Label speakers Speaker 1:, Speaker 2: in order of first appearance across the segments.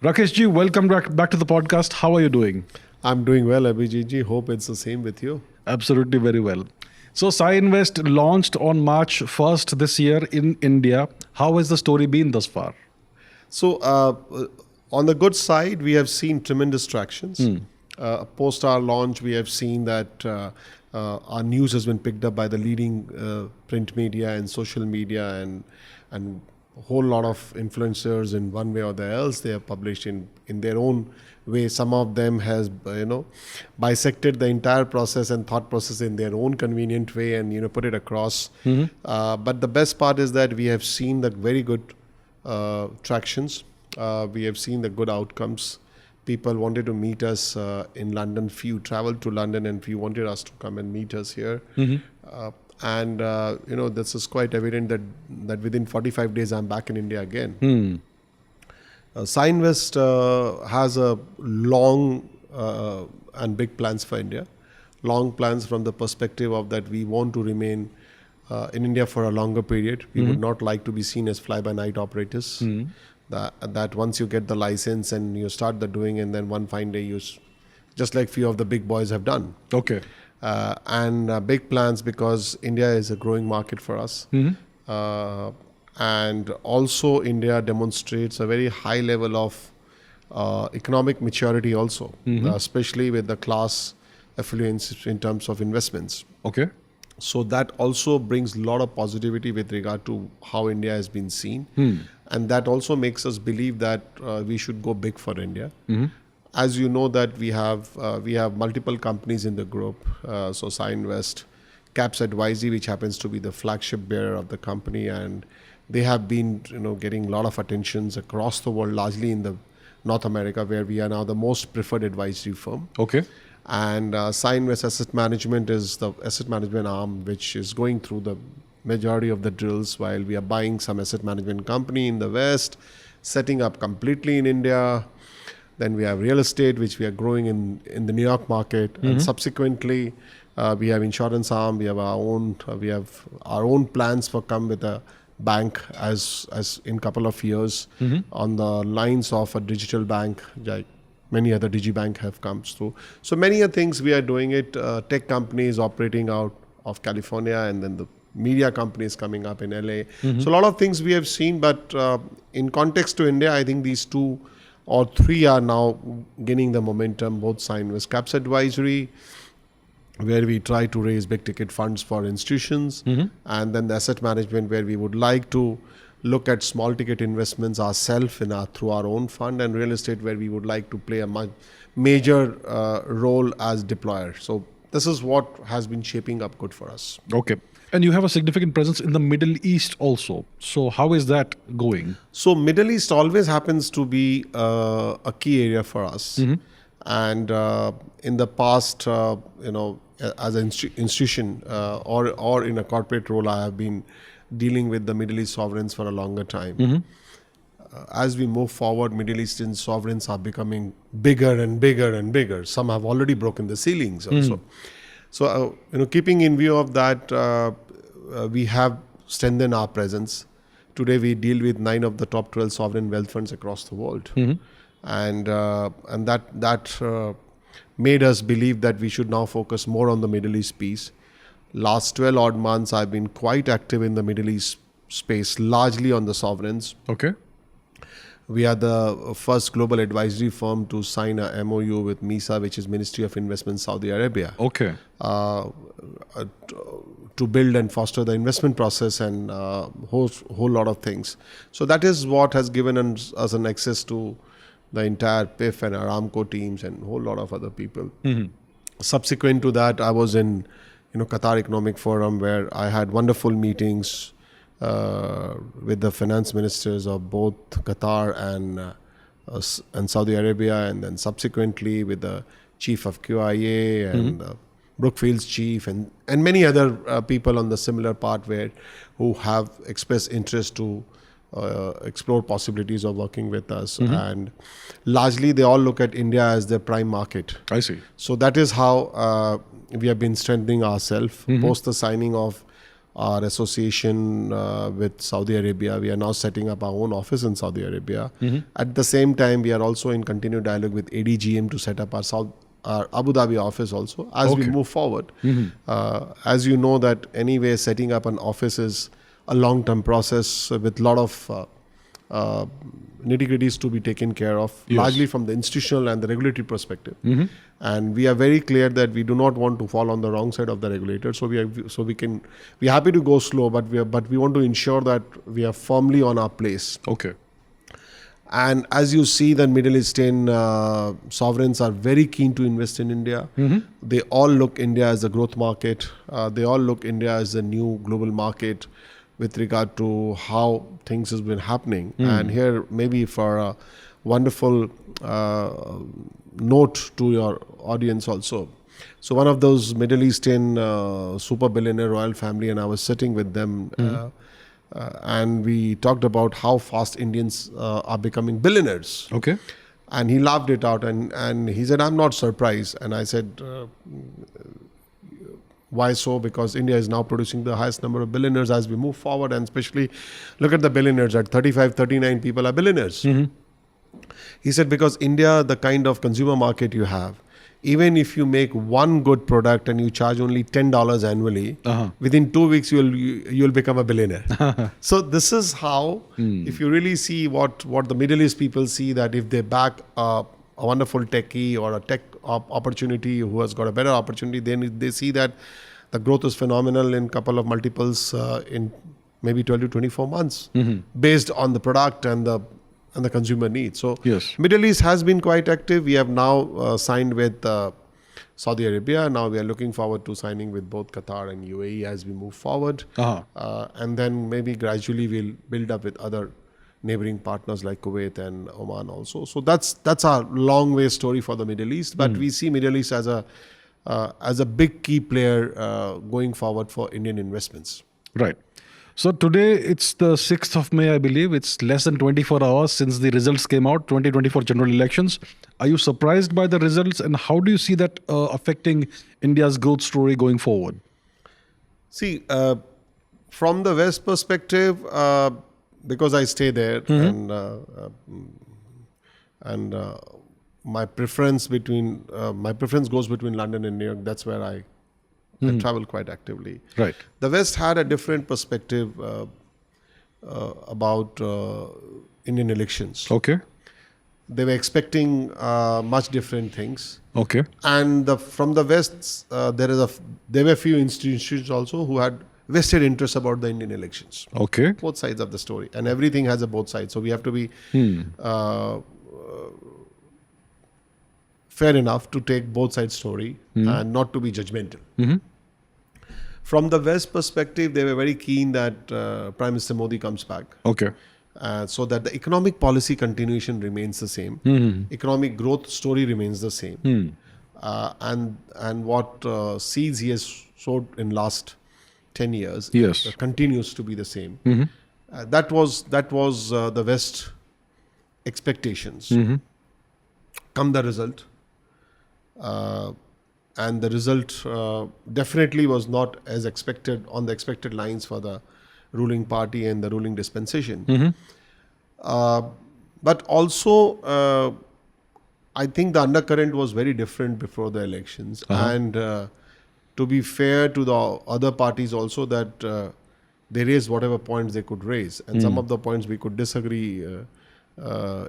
Speaker 1: Rakesh ji, welcome back to the podcast. How are you doing?
Speaker 2: I'm doing well, Abhijit ji. Hope it's the same with you.
Speaker 1: Absolutely very well. So SayeNvest launched on March 1st this year in India. How has the story been thus far?
Speaker 2: So, on the good side, we have seen tremendous tractions. Post our launch, we have seen that our news has been picked up by the leading print media and social media, and a whole lot of influencers in one way or the else. They have published in their own way. Some of them has bisected the entire process and thought process in their own convenient way and put it across. But the best part is that we have seen the very good tractions. We have seen the good outcomes. People wanted to meet us in London. Few traveled to London and few wanted us to come and meet us here. This is quite evident that within 45 days I'm back in India again. SayeNvest has a long and big plans for India. Long plans from the perspective of that we want to remain in India for a longer period. We would not like to be seen as fly-by-night operators. That once you get the license and you start the doing, and then one fine day you, just like few of the big boys have done.
Speaker 1: Okay.
Speaker 2: Big plans because India is a growing market for us. And also India demonstrates a very high level of economic maturity also, especially with the class affluence in terms of investments.
Speaker 1: Okay.
Speaker 2: So that also brings a lot of positivity with regard to how India has been seen. And that also makes us believe that we should go big for India. As you know that we have multiple companies in the group. So SayeNvest, Caps Advisory, which happens to be the flagship bearer of the company, and they have been getting a lot of attentions across the world, largely in the North America, where we are now the most preferred advisory firm.
Speaker 1: Okay.
Speaker 2: And SayeNvest Asset Management is the asset management arm which is going through the majority of the drills, while we are buying some asset management company in the West, setting up completely in India. Then we have real estate, which we are growing in the New York market. And subsequently, we have insurance arm. We have our own plans for come with a bank as in couple of years on the lines of a digital bank, like many other digibank have come through. So many things we are doing it. Tech companies operating out of California, and then the media companies coming up in LA. So a lot of things we have seen, but in context to India, I think these two or three are now gaining the momentum. Both SayeNvest Caps Advisory, where we try to raise big ticket funds for institutions, and then the asset management, where we would like to look at small ticket investments ourselves through our own fund, and real estate, where we would like to play a major role as deployer. So this is what has been shaping up good for us.
Speaker 1: Okay. And you have a significant presence in the Middle East also. So how is that going?
Speaker 2: So Middle East always happens to be a key area for us. And in the past, as an institution or in a corporate role, I have been dealing with the Middle East sovereigns for a longer time. As we move forward, Middle Eastern sovereigns are becoming bigger and bigger and bigger. Some have already broken the ceilings also. So, keeping in view of that, we have strengthened our presence. Today, we deal with 9 of the top 12 sovereign wealth funds across the world. And that made us believe that we should now focus more on the Middle East piece. Last 12 odd months, I've been quite active in the Middle East space, largely on the sovereigns.
Speaker 1: Okay.
Speaker 2: We are the first global advisory firm to sign a MOU with MISA, which is Ministry of Investment Saudi Arabia.
Speaker 1: Okay.
Speaker 2: To build and foster the investment process and whole lot of things. So that is what has given us an access to the entire PIF and Aramco teams and a whole lot of other people. Subsequent to that, I was in Qatar Economic Forum, where I had wonderful meetings with the finance ministers of both Qatar and Saudi Arabia, and then subsequently with the chief of QIA and Brookfield's chief and many other people on the similar part who have expressed interest to explore possibilities of working with us. And largely they all look at India as their prime market.
Speaker 1: I see.
Speaker 2: So that is how we have been strengthening ourselves post the signing of our association with Saudi Arabia. We are now setting up our own office in Saudi Arabia. At the same time, we are also in continued dialogue with ADGM to set up our Abu Dhabi office also as we move forward. As you know that anyway, setting up an office is a long-term process with a lot of nitty-gritties to be taken care of, largely from the institutional and the regulatory perspective. And we are very clear that we do not want to fall on the wrong side of the regulator. So we're happy to go slow, but we want to ensure that we are firmly on our place.
Speaker 1: Okay.
Speaker 2: And as you see, the Middle Eastern sovereigns are very keen to invest in India. They all look India as a growth market. They all look India as a new global market with regard to how things has been happening. And here, maybe for a wonderful note to your audience also. So one of those Middle Eastern super billionaire royal family, and I was sitting with them and we talked about how fast Indians are becoming billionaires.
Speaker 1: Okay.
Speaker 2: And he laughed it out and he said, I'm not surprised. And I said, why so? Because India is now producing the highest number of billionaires as we move forward, and especially look at the billionaires. At 35, 39 people are billionaires. He said, because India, the kind of consumer market you have, even if you make one good product and you charge only $10 annually, within 2 weeks you'll become a billionaire. So this is how, if you really see what the Middle East people see, that if they back a wonderful techie or a tech opportunity who has got a better opportunity, then they see that the growth is phenomenal in couple of multiples in maybe 12 to 24 months based on the product and the consumer needs. So Middle East has been quite active. We have now signed with Saudi Arabia. Now we are looking forward to signing with both Qatar and UAE as we move forward. And then maybe gradually we'll build up with other neighboring partners like Kuwait and Oman also. So that's our long way story for the Middle East. But we see Middle East as a big key player going forward for Indian investments.
Speaker 1: Right. So today it's the 6th of May, I believe. It's less than 24 hours since the results came out, 2024 general elections. Are you surprised by the results, and how do you see that affecting India's growth story going forward?
Speaker 2: See, from the West perspective, because I stay there and my preference goes between London and New York. That's where I travel quite actively.
Speaker 1: Right.
Speaker 2: The West had a different perspective about Indian elections.
Speaker 1: Okay.
Speaker 2: They were expecting much different things.
Speaker 1: Okay.
Speaker 2: And from the West, there were few institutions also who had vested interest about the Indian elections.
Speaker 1: Okay.
Speaker 2: Both sides of the story, and everything has a both sides. So we have to be fair enough to take both sides story and not to be judgmental. From the West perspective, they were very keen that Prime Minister Modi comes back.
Speaker 1: Okay.
Speaker 2: So that the economic policy continuation remains the same. Economic growth story remains the same. And what seeds he has sowed in last 10 years continues to be the same. That was the West expectations. Come the result. And the result definitely was not as expected, on the expected lines for the ruling party and the ruling dispensation. But also, I think the undercurrent was very different before the elections. And to be fair to the other parties also, that they raised whatever points they could raise. And some of the points we could disagree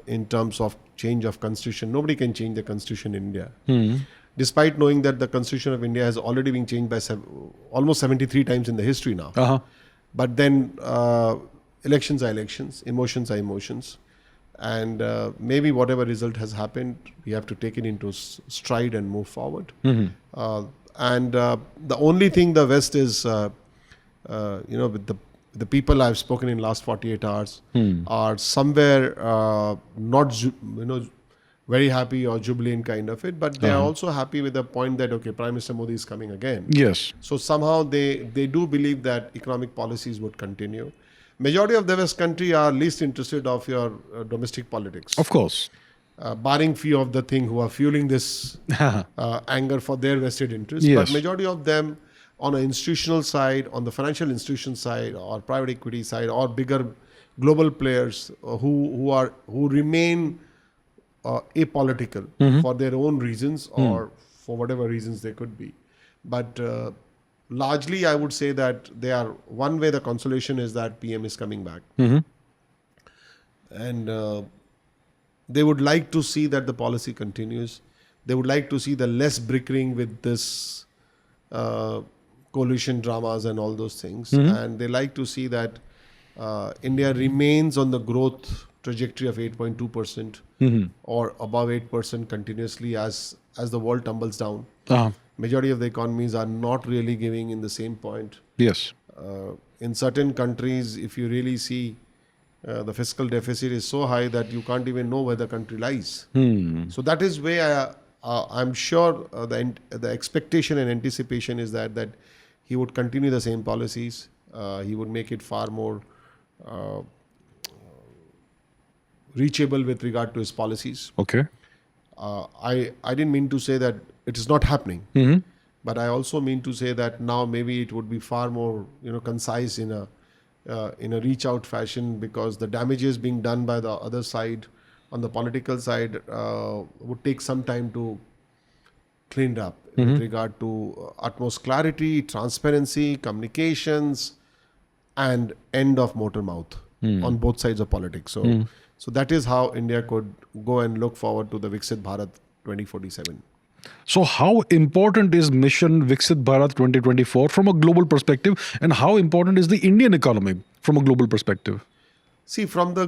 Speaker 2: in terms of change of constitution. Nobody can change the constitution in India. Despite knowing that the constitution of India has already been changed by almost 73 times in the history now. But then elections are elections, emotions are emotions. And maybe whatever result has happened, we have to take it into stride and move forward. And the only thing the West is, with the people I've spoken in last 48 hours are somewhere not, very happy or jubilant kind of it, but they are also happy with the point that, okay, Prime Minister Modi is coming again.
Speaker 1: Yes.
Speaker 2: So somehow they do believe that economic policies would continue. Majority of the West country are least interested of your domestic politics.
Speaker 1: Of course.
Speaker 2: Barring few of the thing who are fueling this anger for their vested interest.
Speaker 1: Yes.
Speaker 2: But majority of them on an institutional side, on the financial institution side, or private equity side, or bigger global players who remain apolitical for their own reasons or for whatever reasons they could be. But largely, I would say that they are one way. The consolation is that PM is coming back, and they would like to see that the policy continues. They would like to see the less bickering with this coalition dramas and all those things, and they like to see that India remains on the growth trajectory of 8.2% or above 8% continuously as the world tumbles down. Majority of the economies are not really giving in the same point.
Speaker 1: Yes.
Speaker 2: In certain countries, if you really see, the fiscal deficit is so high that you can't even know where the country lies. So that is where I'm sure the expectation and anticipation is that he would continue the same policies. He would make it far more reachable with regard to his policies.
Speaker 1: Okay.
Speaker 2: I didn't mean to say that it is not happening, but I also mean to say that now maybe it would be far more concise in a reach out fashion, because the damages being done by the other side on the political side would take some time to clean up with regard to utmost clarity, transparency, communications, and end of motor mouth on both sides of politics. So that is how India could go and look forward to the Viksit Bharat 2047.
Speaker 1: So how important is Mission Viksit Bharat 2024 from a global perspective, and how important is the Indian economy from a global perspective?
Speaker 2: See, from the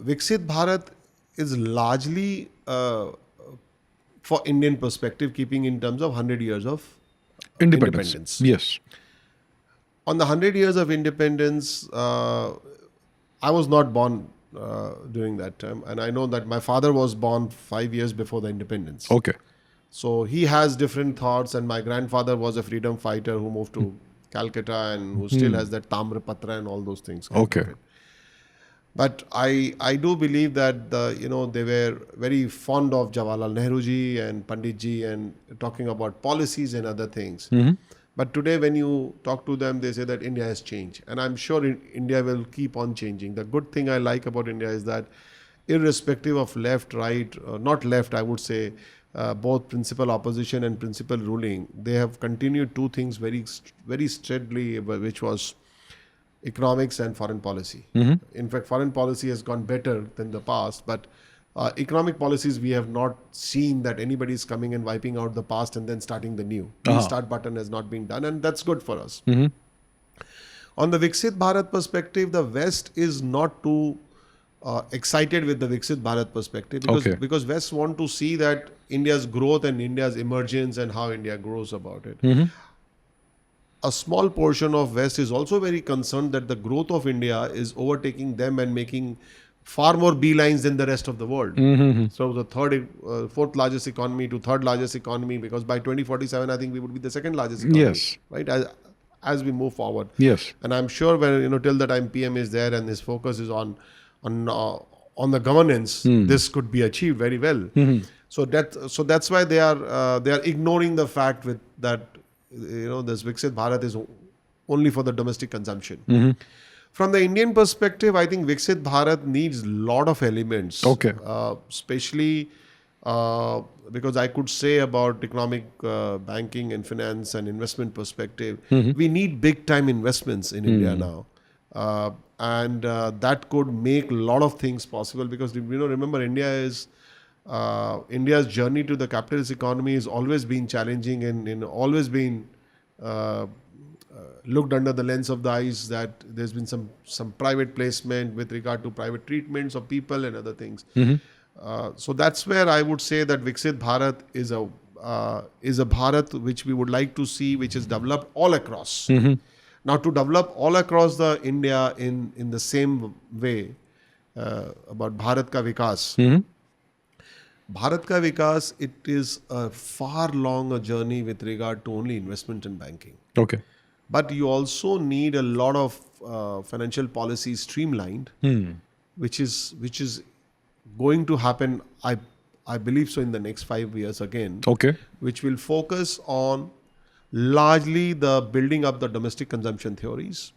Speaker 2: Viksit Bharat is largely for Indian perspective, keeping in terms of 100 years of independence.
Speaker 1: Yes.
Speaker 2: On the 100 years of independence, I was not born during that time, and I know that my father was born 5 years before the independence.
Speaker 1: Okay.
Speaker 2: So he has different thoughts, and my grandfather was a freedom fighter who moved to Calcutta and who still has that Tamra Patra and all those things.
Speaker 1: Okay.
Speaker 2: But I do believe that they were very fond of Jawaharlal Nehru ji and Pandit ji and talking about policies and other things. But today when you talk to them, they say that India has changed. And I'm sure India will keep on changing. The good thing I like about India is that irrespective of left, right, not left, I would say, both principal opposition and principal ruling, they have continued two things very, very steadily, which was economics and foreign policy. In fact, foreign policy has gone better than the past, but economic policies, we have not seen that anybody is coming and wiping out the past and then starting the new. The restart button has not been done, and that's good for us. On the Viksit Bharat perspective, the West is not too excited with the Viksit Bharat perspective, because West want to see that India's growth and India's emergence and how India grows about it. A small portion of West is also very concerned that the growth of India is overtaking them and making far more beelines than the rest of the world. So the fourth largest economy to third largest economy, because by 2047, I think we would be the second largest economy.
Speaker 1: Yes.
Speaker 2: Right? As we move forward.
Speaker 1: Yes.
Speaker 2: And I'm sure when, till the time PM is there and his focus is on the governance, this could be achieved very well. So that's why they are ignoring the fact that this Viksit Bharat is only for the domestic consumption. From the Indian perspective, I think Viksit Bharat needs a lot of elements.
Speaker 1: Okay.
Speaker 2: Especially because I could say about economic, banking and finance and investment perspective, we need big time investments in India now. And that could make a lot of things possible, because remember, India's journey to the capitalist economy has always been challenging and always been looked under the lens of the eyes that there's been some private placement with regard to private treatments of people and other things. So that's where I would say that Viksit Bharat is a Bharat which we would like to see, which is developed all across. Now, to develop all across the India in the same way, about Bharat Ka Vikas. Bharat Ka Vikas, it is a far longer journey with regard to only investment and banking.
Speaker 1: Okay.
Speaker 2: But you also need a lot of financial policy streamlined, which is going to happen, I believe so, in the next 5 years again.
Speaker 1: Okay.
Speaker 2: Which will focus on largely the building up the domestic consumption theories,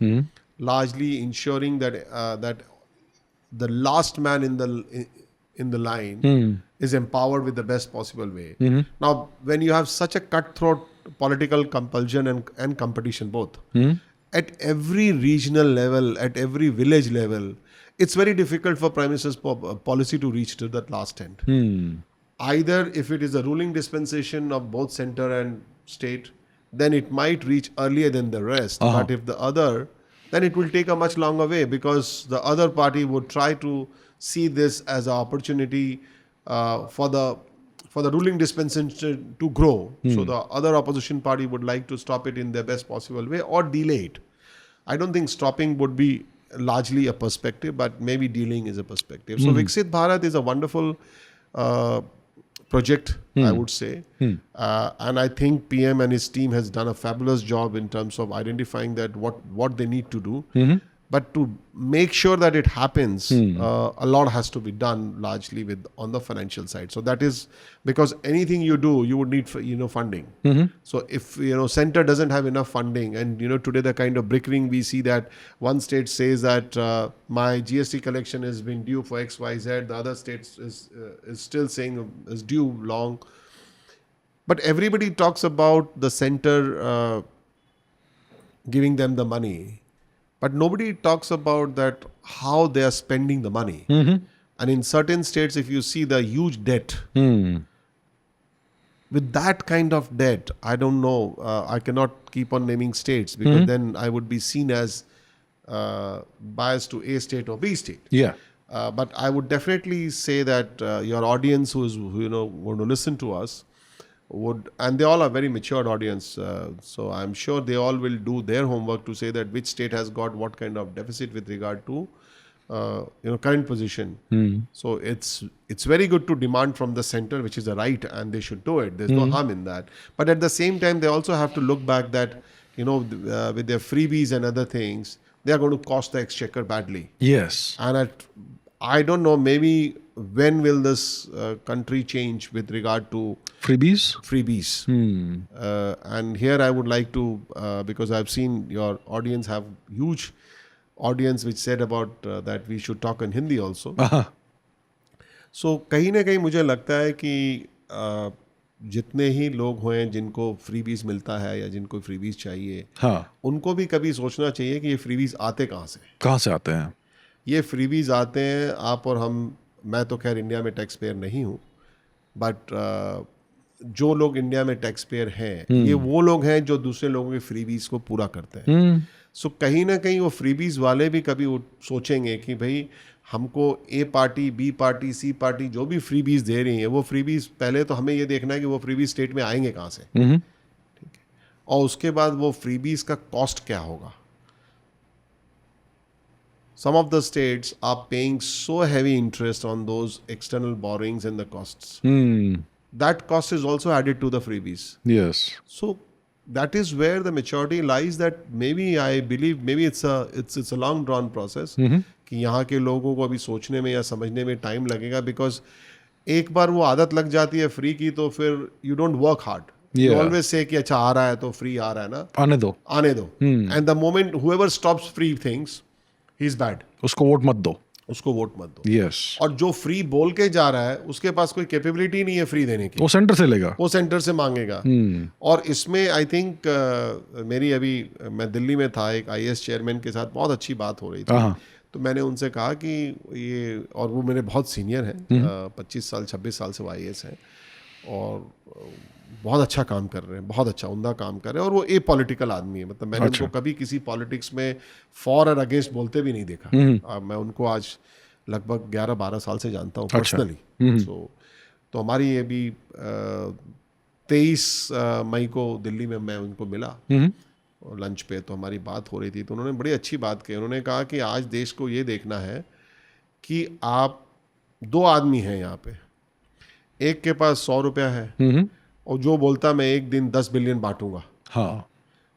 Speaker 2: largely ensuring that that the last man in the line is empowered with the best possible way. Now, when you have such a cutthroat political compulsion and competition both, at every regional level, at every village level, it's very difficult for Prime Minister's policy to reach to that last end. Either if it is a ruling dispensation of both center and state, then it might reach earlier than the rest. But if the other, then it will take a much longer way, because the other party would try to see this as an opportunity for the ruling dispensation to grow. So the other opposition party would like to stop it in their best possible way or delay it. I don't think stopping would be largely a perspective, but maybe dealing is a perspective. So Viksit Bharat is a wonderful project, I would say. And I think PM and his team has done a fabulous job in terms of identifying that what they need to do. But to make sure that it happens, a lot has to be done largely on the financial side. So that is because anything you do, you would need funding. So if center doesn't have enough funding, and today the kind of brickering we see, that one state says that my GST collection has been due for XYZ, the other state is still saying is due long. But everybody talks about the center giving them the money. But nobody talks about that how they are spending the money. And in certain states, if you see the huge debt, with that kind of debt, I don't know, I cannot keep on naming states, because then I would be seen as biased to A state or B state.
Speaker 1: Yeah.
Speaker 2: But I would definitely say that your audience who is going to listen to us would, and they all are very matured audience, so I'm sure they all will do their homework to say that which state has got what kind of deficit with regard to current position. So it's very good to demand from the center, which is a right, and they should do it. There's no harm in that. But at the same time, they also have to look back that with their freebies and other things, they are going to cost the exchequer badly.
Speaker 1: Yes.
Speaker 2: And I don't know, maybe when will this country change with regard to freebies? And here I would like to, because I've seen your audience have huge audience which said about that we should talk in Hindi also. So कहीं ना कहीं मुझे लगता है कि जितने ही लोग हैं जिनको फ्रीबीज मिलता है या जिनको फ्रीबीज चाहिए, उनको भी कभी सोचना चाहिए कि ये फ्रीबीज आते कहाँ से आते हैं. ये फ्रीबीज आते हैं आप और हम. मैं तो खैर इंडिया में टैक्स पेयर नहीं हूँ, बट जो लोग इंडिया में टैक्स पेयर हैं, ये वो लोग हैं जो दूसरे लोगों के फ्रीबीज को पूरा करते हैं. सो कहीं ना कहीं वो फ्रीबीज वाले भी कभी सोचेंगे कि भाई हमको ए पार्टी, बी पार्टी, सी पार्टी जो भी फ्रीबीज दे रही हैं, वो फ्रीबीज पहले तो हमें ये देखना है कि वो फ्रीबीज स्टेट में आएंगे कहाँ से, ठीक है, और उसके बाद वो फ्रीबीज का कॉस्ट क्या होगा. Some of the states are paying so heavy interest on those external borrowings and the costs. That cost is also added to the freebies.
Speaker 1: Yes.
Speaker 2: So that is where the maturity lies, that maybe I believe maybe it's a long drawn process कि यहाँ के लोगों को अभी सोचने में या समझने में टाइम लगेगा, because एक बार वो आदत लग जाती है फ्री की, तो फिर you don't work hard. You always say कि अच्छा आ रहा है तो फ्री आ रहा है ना, आने दो. And the moment whoever stops free things, he is bad.
Speaker 1: उसको वोट मत दो.
Speaker 2: Yes. और जो फ्री बोल के जा रहा है उसके पास कोई कैपेबिलिटी नहीं है फ्री देने की,
Speaker 1: वो सेंटर से लेगा,
Speaker 2: वो सेंटर से मांगेगा. और इसमें आई थिंक मेरी अभी मैं दिल्ली में था, एक IAS चेयरमैन के साथ बहुत अच्छी बात हो रही थी. तो मैंने उनसे कहा कि ये, और वो मेरे बहुत सीनियर हैं, 25 साल 26 साल से वो IAS हैं और बहुत अच्छा काम कर रहे हैं, बहुत अच्छा उम्दा काम कर रहे हैं, और वो ए पॉलिटिकल आदमी है. मतलब मैंने उनको कभी किसी पॉलिटिक्स में फॉर और अगेंस्ट बोलते भी नहीं देखा. मैं उनको आज लगभग 11-12 साल से जानता हूँ पर्सनली. तो हमारी ये भी 23 मई को दिल्ली में मैं उनको मिला और लंच पे, तो हमारी बात हो रही थी. तो उन्होंने बड़ी अच्छी बात कही. उन्होंने कहा कि आज देश को ये देखना है कि आप 2 आदमी हैं यहाँ पे, एक के पास 100 रुपया है और जो बोलता मैं एक दिन 10 बिलियन बांटूंगा,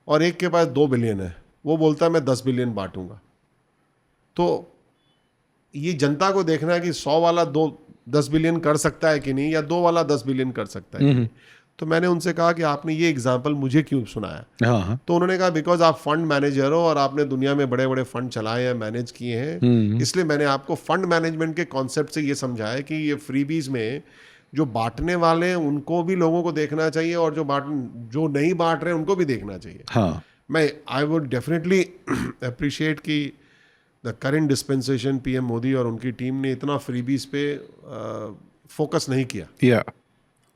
Speaker 2: और एक के पास 2 बिलियन है, वो बोलता मैं 10 बिलियन बांटूंगा. तो ये जनता को देखना है कि 100 वाला 10 बिलियन कर सकता है कि नहीं, या 2 वाला 10 बिलियन कर सकता है कि नहीं. तो मैंने उनसे कहा कि आपने ये एग्जाम्पल मुझे क्यों सुनाया?
Speaker 1: हाँ हाँ।
Speaker 2: तो उन्होंने कहा बिकॉज आप फंड मैनेजर हो और आपने दुनिया में बड़े बड़े फंड चलाए हैं, मैनेज किए हैं, इसलिए मैंने आपको फंड मैनेजमेंट के कॉन्सेप्ट से ये समझाया कि ये फ्रीबीज में जो बांटने वाले हैं उनको भी लोगों को देखना चाहिए और जो नहीं बांट रहे हैं उनको भी देखना चाहिए।
Speaker 1: हाँ।
Speaker 2: मैं आई वुड डेफिनेटली अप्रिशिएट कि the current dispensation PM Modi और उनकी टीम ने इतना फ्रीबीज पे फोकस नहीं किया,
Speaker 1: या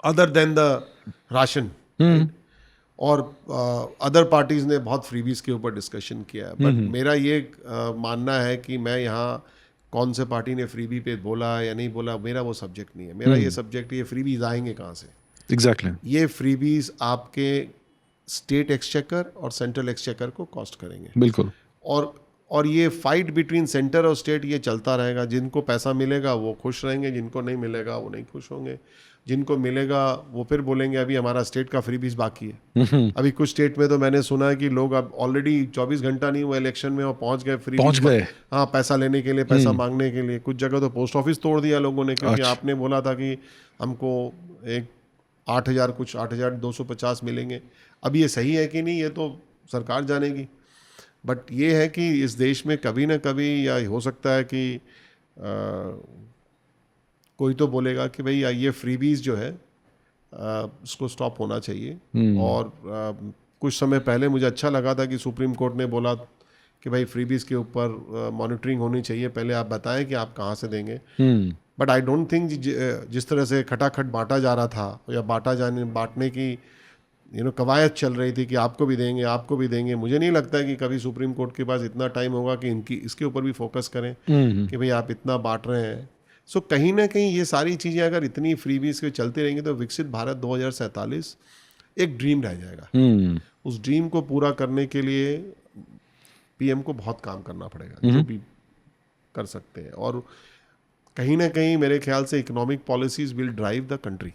Speaker 2: अदर देन द राशन, और अदर पार्टीज ने बहुत फ्रीबीज के ऊपर डिस्कशन किया है। बट मेरा ये मानना है कि मैं यहाँ कौन से पार्टी ने फ्रीबी पे बोला या नहीं बोला, मेरा वो सब्जेक्ट नहीं है। मेरा ये सब्जेक्ट, ये फ्रीबीज आएंगे कहाँ से?
Speaker 1: एग्जैक्टली।
Speaker 2: ये फ्रीबीज आपके स्टेट एक्सचेकर और सेंट्रल एक्सचेकर को कॉस्ट करेंगे।
Speaker 1: बिल्कुल।
Speaker 2: और ये फाइट बिटवीन सेंटर और स्टेट ये चलता रहेगा। जिनको पैसा मिलेगा वो खुश रहेंगे, जिनको नहीं मिलेगा वो नहीं खुश होंगे। जिनको मिलेगा वो फिर बोलेंगे अभी हमारा स्टेट का फ्रीबीज बाकी है। अभी कुछ स्टेट में तो मैंने सुना है कि लोग अब ऑलरेडी 24 घंटा नहीं हुआ इलेक्शन में, वो पहुंच गए फ्री,
Speaker 1: पहुंच गए।
Speaker 2: हाँ, पैसा लेने के लिए, पैसा मांगने के लिए। कुछ जगह तो पोस्ट ऑफिस तोड़ दिया लोगों ने, क्योंकि आपने बोला था कि हमको एक 8,000 कुछ 8,250 मिलेंगे। अब ये सही है कि नहीं ये तो सरकार जानेगी, बट ये है कि इस देश में कभी ना कभी, या हो सकता है कि कोई तो बोलेगा कि भाई ये फ्रीबीज जो है उसको स्टॉप होना चाहिए। और कुछ समय पहले मुझे अच्छा लगा था कि सुप्रीम कोर्ट ने बोला कि भाई फ्रीबीज के ऊपर मॉनिटरिंग होनी चाहिए, पहले आप बताएं कि आप कहाँ से देंगे। बट आई डोंट थिंक जिस तरह से खटाखट बांटा जा रहा था या बांटने की कवायद चल रही थी कि आपको भी देंगे, आपको भी देंगे, मुझे नहीं लगता है कि कभी सुप्रीम कोर्ट के पास इतना टाइम होगा कि इसके ऊपर भी फोकस करें कि भाई आप इतना बांट रहे हैं। सो कहीं ना कहीं ये सारी चीज़ें अगर इतनी फ्रीबीज के चलती रहेंगी तो विकसित भारत 2047 एक ड्रीम रह जाएगा। उस ड्रीम को पूरा करने के लिए पीएम को बहुत काम करना पड़ेगा, जो भी कर सकते हैं। और कहीं ना कहीं मेरे ख्याल से economic policies will drive the country.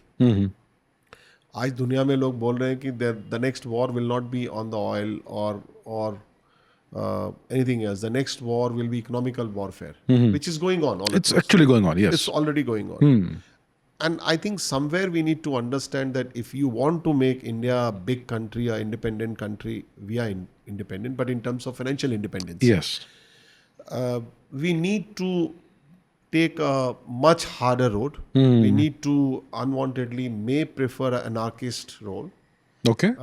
Speaker 2: आज दुनिया में लोग बोल रहे हैं कि the next war will not be on the oil और anything else. The next war will be economical warfare, which is going on.
Speaker 1: It's actually going on, yes.
Speaker 2: It's already going on. And I think somewhere we need to understand that if you want to make India a big country, a independent country, we are independent, but in terms of financial independence,
Speaker 1: Yes.
Speaker 2: We need to take a much harder road. We need to unwantedly may prefer an anarchist role,
Speaker 1: Okay.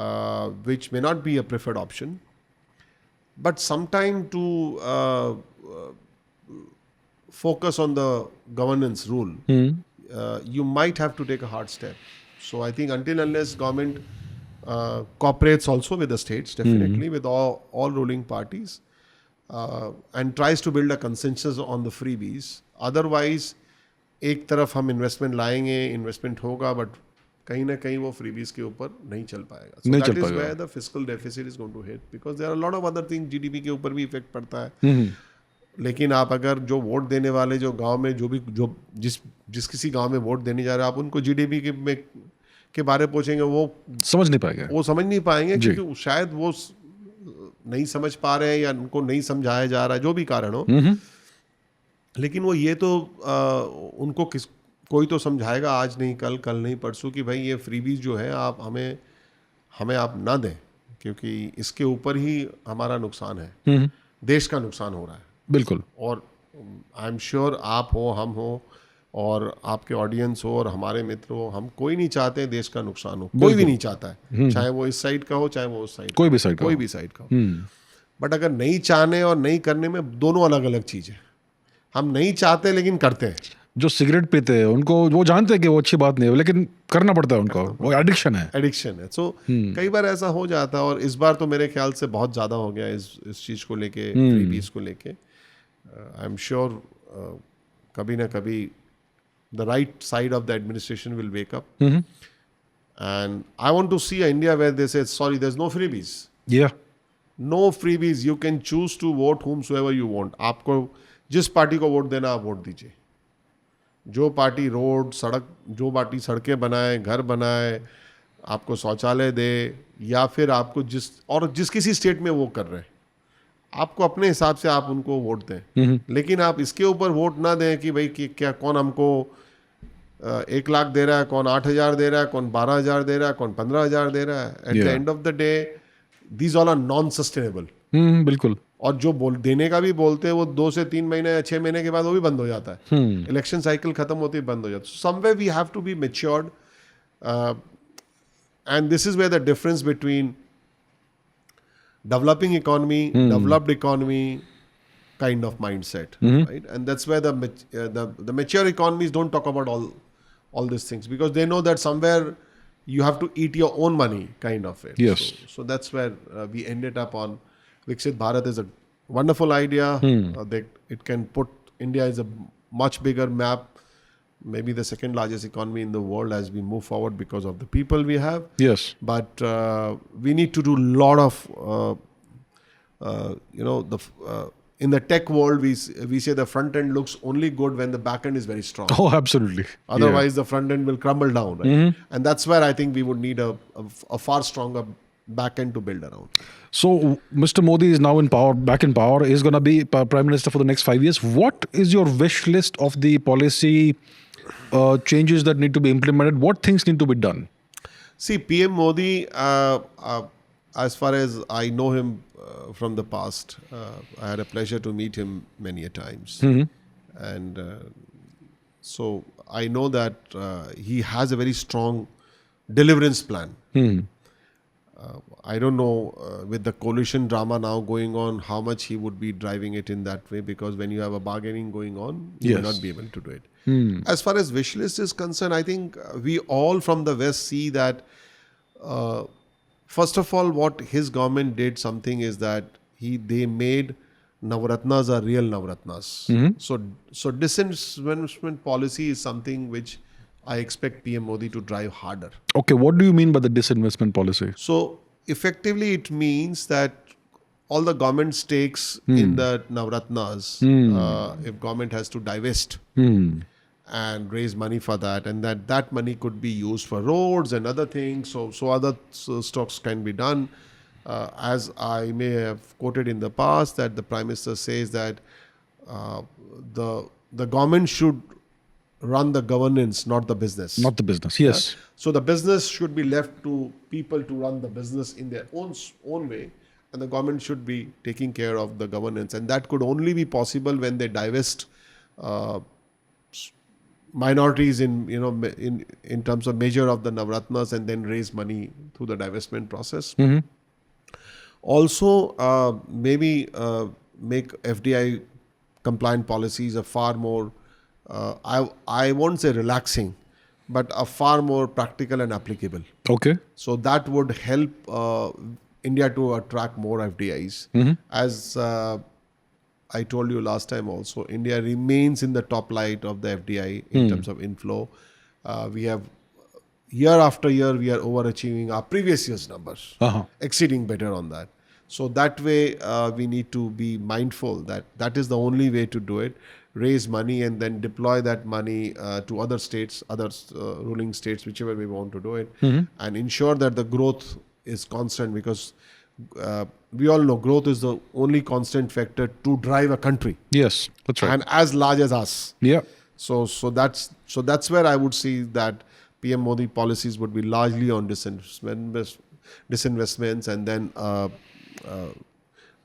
Speaker 2: which may not be a preferred option. But sometime to focus on the governance rule, you might have to take a hard step. So I think until unless government cooperates also with the states, definitely with all ruling parties, and tries to build a consensus on the freebies. Otherwise, एक तरफ हम investment लाएंगे, investment होगा, but कहीं ना कहीं वो freebies के ऊपर नहीं चल पाएगा। So that is where the fiscal deficit is going to hit, because there are a lot of other things, GDP के ऊपर भी इफेक्ट पड़ता है। लेकिन आप अगर जो वोट देने वाले जो गांव में जो जिस किसी गांव में वोट देने जा रहे हैं, आप उनको जीडीपी के बारे में पूछेंगे, वो समझ नहीं पाएंगे क्योंकि शायद वो नहीं समझ पा रहे हैं या उनको नहीं समझाया जा रहा है, जो भी कारण हो। लेकिन वो ये तो उनको कोई तो समझाएगा, आज नहीं कल नहीं परसों, कि भाई ये फ्रीबीज जो है आप हमें आप ना दें, क्योंकि इसके ऊपर ही हमारा नुकसान है, देश का नुकसान हो रहा है।
Speaker 1: बिल्कुल।
Speaker 2: और आई एम श्योर आप हो, हम हो, और आपके ऑडियंस हो, और हमारे मित्र हो, हम कोई नहीं चाहते देश का नुकसान हो, कोई भी नहीं चाहता है, चाहे वो इस साइड का हो, चाहे वो उस साइड, कोई भी साइड का हो। बट अगर नहीं चाहने और नहीं करने में दोनों अलग अलग चीज़ है। हम नहीं चाहते लेकिन करते हैं।
Speaker 1: जो सिगरेट पीते हैं उनको वो जानते हैं कि वो अच्छी बात नहीं है, लेकिन करना पड़ता है उनको, वो एडिक्शन है। सो कई बार ऐसा हो जाता है, और इस बार तो मेरे ख्याल से बहुत ज़्यादा हो गया इस चीज़ को लेके, फ्रीबीज को लेके। आई एम श्योर कभी ना कभी the right side of the administration will wake up. And I want to see an India where they say, sorry, there's no freebies. Yeah.
Speaker 2: No freebies. You can choose to vote whomsoever you want. आपको जिस party को vote देना आप vote दीजिए। जो party जो party सड़कें बनाए, घर बनाए, आपको शौचालय दे, या फिर आपको जिस किसी स्टेट में वो कर रहे हैं, आपको अपने हिसाब से आप उनको वोट दें। लेकिन आप इसके ऊपर वोट ना दें कि भाई क्या कौन हमको 1 लाख दे रहा है, कौन 8,000 दे रहा है, कौन 12,000 दे रहा है, कौन 15,000 दे रहा है. At the
Speaker 1: Yeah.
Speaker 2: end of the day, these all are non-sustainable.
Speaker 1: बिल्कुल.
Speaker 2: और जो देने का भी बोलते हैं वो 2 से 3 महीने या 6 महीने के बाद वो भी बंद हो जाता है. इलेक्शन साइकिल खत्म होती है, बंद हो जाता है. Somewhere we have to be matured, and this is where the difference between developing economy, developed economy kind of mindset, right? And that's where the mature economies don't talk about all these things, because they know that somewhere you have to eat your own money, kind of it.
Speaker 1: Yes.
Speaker 2: So that's where we ended up on Viksit Bharat is a wonderful idea. It can put India as a much bigger map, maybe the second largest economy in the world as we move forward because of the people we have.
Speaker 1: Yes.
Speaker 2: But we need to do a lot of, in the tech world, we say the front end looks only good when the back end is very strong.
Speaker 1: Oh, absolutely.
Speaker 2: Otherwise, the front end will crumble down. Right? And that's where I think we would need a far stronger back end to build around.
Speaker 1: So, Mr. Modi is now in power, back in power. He's going to be Prime Minister for the next 5 years. What is your wish list of the policy changes that need to be implemented? What things need to be done?
Speaker 2: See, PM Modi, as far as I know him from the past, I had a pleasure to meet him many a times. And so I know that he has a very strong deliverance plan. I don't know with the coalition drama now going on, how much he would be driving it in that way, because when you have a bargaining going on, you may not be able to do it. As far as wish list is concerned, I think we all from the West see that first of all, what his government did something is that they made Navratnas are real Navratnas. So disinvestment policy is something which I expect PM Modi to drive harder.
Speaker 1: Okay, what do you mean by the disinvestment policy?
Speaker 2: So effectively, it means that all the government stakes in the Navratnas, if government has to divest and raise money for that, and that money could be used for roads and other things. So other stocks can be done. As I may have quoted in the past, that the Prime Minister says that the government should run the governance, not the business.
Speaker 1: Not the business, yes.
Speaker 2: So the business should be left to people to run the business in their own way, and the government should be taking care of the governance. And that could only be possible when they divest minorities in terms of measure of the Navratnas, and then raise money through the divestment process. Also, maybe make FDI compliant policies a far more, I won't say relaxing, but a far more practical and applicable.
Speaker 1: Okay.
Speaker 2: So that would help India to attract more FDIs. As I told you last time also, India remains in the top light of the FDI in terms of inflow. We have, year after year, we are overachieving our previous year's numbers, exceeding better on that. So that way, we need to be mindful that is the only way to do it. Raise money and then deploy that money to other states, other ruling states, whichever we want to do it, and ensure that the growth is constant, because we all know growth is the only constant factor to drive a country.
Speaker 1: Yes, that's right.
Speaker 2: And as large as us.
Speaker 1: Yeah.
Speaker 2: So that's where I would see that PM Modi policies would be largely on disinvestments, and then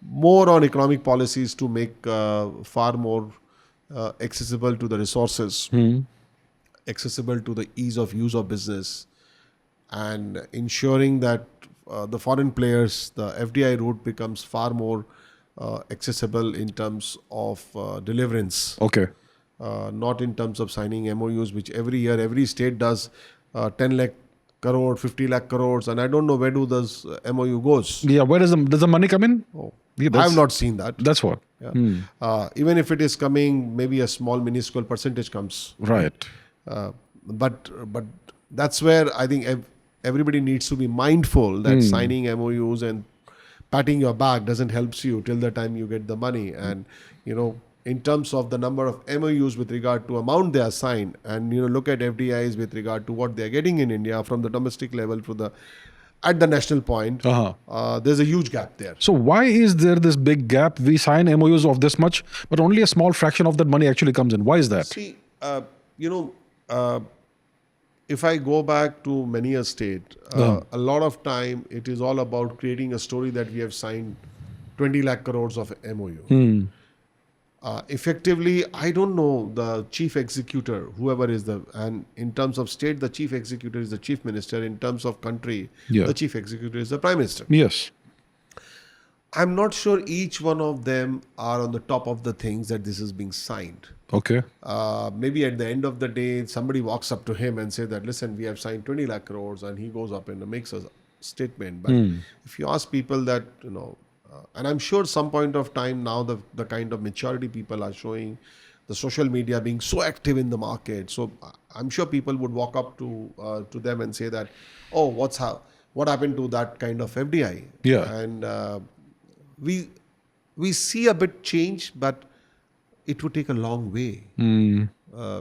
Speaker 2: more on economic policies to make far more accessible to the resources, accessible to the ease of use of business, and ensuring that the foreign players, the FDI route becomes far more accessible in terms of deliverance.
Speaker 1: Okay.
Speaker 2: Not in terms of signing MOUs, which every year, every state does 10 lakh crore, 50 lakh crores, and I don't know where do those MOU goes.
Speaker 1: Yeah, where does the money come in?
Speaker 2: Oh,
Speaker 1: Yeah,
Speaker 2: I have not seen that.
Speaker 1: That's what.
Speaker 2: Yeah. Even if it is coming, maybe a small minuscule percentage comes.
Speaker 1: Right.
Speaker 2: But that's where I think everybody needs to be mindful that signing MOUs and patting your back doesn't help you till the time you get the money. And in terms of the number of MOUs with regard to amount they are signed, and look at FDIs with regard to what they are getting in India from the domestic level to at the national point, there's a huge gap there.
Speaker 1: So why is there this big gap? We sign MOUs of this much, but only a small fraction of that money actually comes in. Why is that?
Speaker 2: See, if I go back to many a state, a lot of time it is all about creating a story that we have signed 20 lakh crores of MOU. Effectively, I don't know the chief executor, whoever is and in terms of state, the chief executor is the chief minister. In terms of country, the chief executor is the prime minister.
Speaker 1: Yes.
Speaker 2: I'm not sure each one of them are on the top of the things that this is being signed.
Speaker 1: Okay.
Speaker 2: Maybe at the end of the day, somebody walks up to him and say that, listen, we have signed 20 lakh crores, and he goes up and makes a statement. But if you ask people that, and I'm sure some point of time now, the kind of maturity people are showing, the social media being so active in the market. So I'm sure people would walk up to them and say that, oh, what happened to that kind of FDI?
Speaker 1: Yeah.
Speaker 2: And we see a bit change, but it would take a long way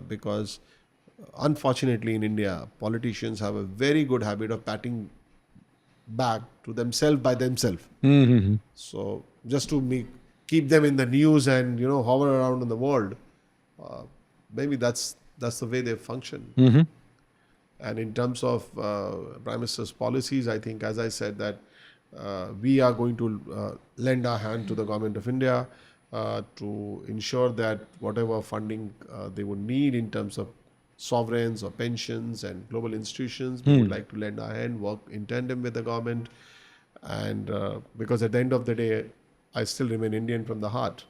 Speaker 2: because unfortunately in India, politicians have a very good habit of patting back to themselves by themselves. So just to keep them in the news and hover around in the world, maybe that's the way they function. And in terms of Prime Minister's policies, I think, as I said, that we are going to lend our hand to the government of India to ensure that whatever funding they would need in terms of sovereigns or pensions and global institutions, we would like to lend our hand, work in tandem with the government. And because at the end of the day, I still remain Indian from the heart.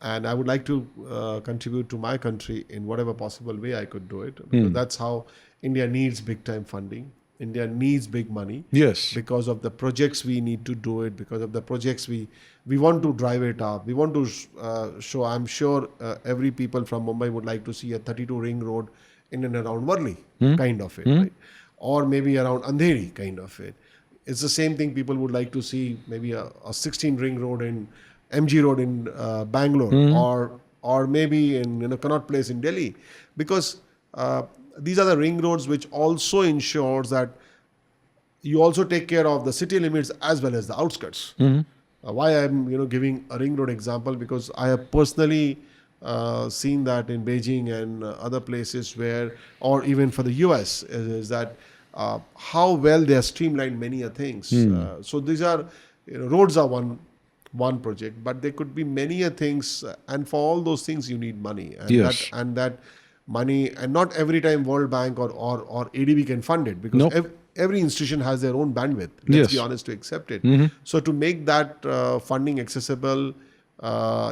Speaker 2: And I would like to contribute to my country in whatever possible way I could do it. Because that's how India needs big time funding. India needs big money.
Speaker 1: Yes.
Speaker 2: Because of the projects we need to do it, because of the projects we want to drive it up. We want to show, I'm sure every people from Mumbai would like to see a 32 ring road in and around Worli, kind of it, right? Or maybe around Andheri, kind of it. It's the same thing people would like to see, maybe a 16 ring road in MG Road in Bangalore, or maybe in Connaught Place in Delhi, because these are the ring roads which also ensures that you also take care of the city limits as well as the outskirts. Why I'm giving a ring road example, because I have personally seen that in Beijing and other places where, or even for the US, is that how well they have streamlined many things. So these are roads are one project, but there could be many things, and for all those things you need money, and that money, and not every time World Bank or ADB can fund it, because every institution has their own bandwidth. Let's be honest to accept it. So to make that funding accessible,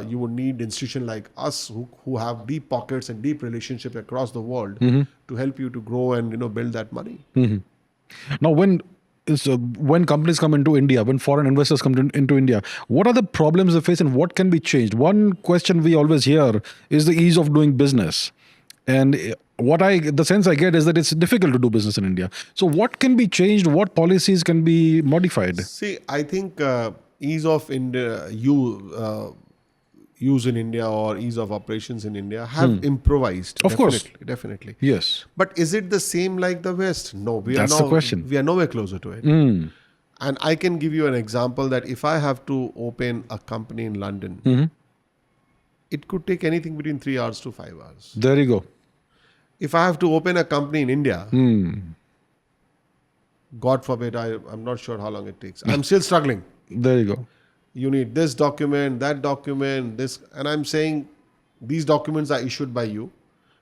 Speaker 2: you would need institutions like us who have deep pockets and deep relationships across the world to help you to grow and build that money.
Speaker 1: Now, when companies come into India, when foreign investors come into India, what are the problems they face and what can be changed? One question we always hear is the ease of doing business. And the sense I get is that it's difficult to do business in India. So what can be changed? What policies can be modified?
Speaker 2: See, I think ease of use in India or ease of operations in India have improvised.
Speaker 1: Of course.
Speaker 2: Definitely.
Speaker 1: Yes.
Speaker 2: But is it the same like the West? No.
Speaker 1: That's the question.
Speaker 2: We are nowhere closer to it. And I can give you an example that if I have to open a company in London, it could take anything between 3 hours to 5 hours.
Speaker 1: There you go.
Speaker 2: If I have to open a company in India, God forbid, I'm not sure how long it takes. I'm still struggling.
Speaker 1: There you go.
Speaker 2: You need this document, that document, this. And I'm saying these documents are issued by you.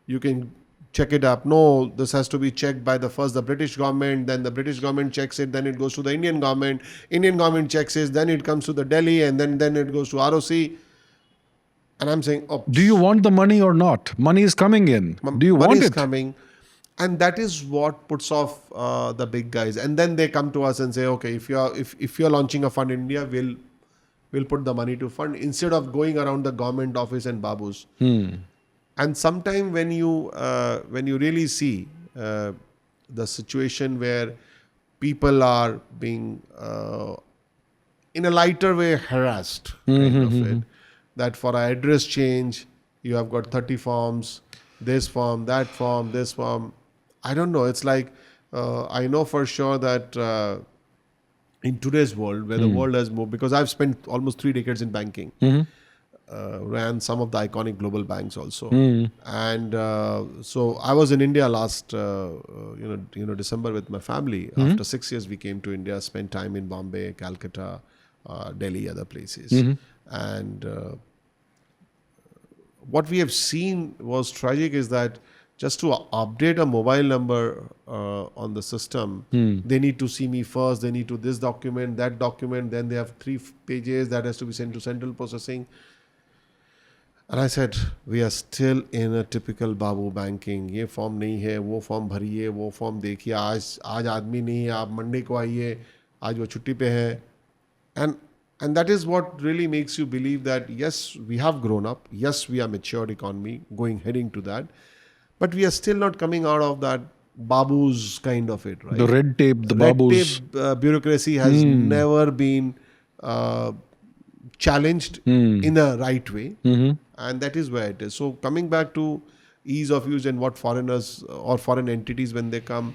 Speaker 2: You can check it up. No, this has to be checked by the British government, then the British government checks it, then it goes to the Indian government. Indian government checks it, then it comes to the Delhi, and then it goes to ROC. And I'm saying,
Speaker 1: do you want the money or not? Money is coming in. Do you want it?
Speaker 2: Money is coming. And that is what puts off the big guys. And then they come to us and say, okay, if you're launching a fund in India, we'll put the money to fund, instead of going around the government office and babus. And sometime when you really see the situation where people are being in a lighter way harassed, kind of it, that for an address change, you have got 30 forms, this form, that form, this form. I don't know. It's like, I know for sure that in today's world, where the world has moved, because I've spent almost 3 decades in banking, ran some of the iconic global banks also. And so I was in India last December with my family. After 6 years, we came to India, spent time in Bombay, Calcutta, Delhi, other places. And what we have seen was tragic is that just to update a mobile number on the system, they need to see me first, they need to this document, that document, then they have 3 pages that has to be sent to central processing. And I said, we are still in a typical Babu banking. ये form नहीं है, वो form भरिए, वो form देखिए, आज आदमी नहीं है, आप मंडे को आइए, आज वो छुट्टी पे है. And that is what really makes you believe that yes, we have grown up, yes, we are matured economy, heading to that, but we are still not coming out of that Babu's kind of it, right?
Speaker 1: The red tape, the
Speaker 2: red
Speaker 1: Babu's.
Speaker 2: tape bureaucracy has never been challenged in a right way, and that is where it is. So coming back to ease of use and what foreigners or foreign entities, when they come,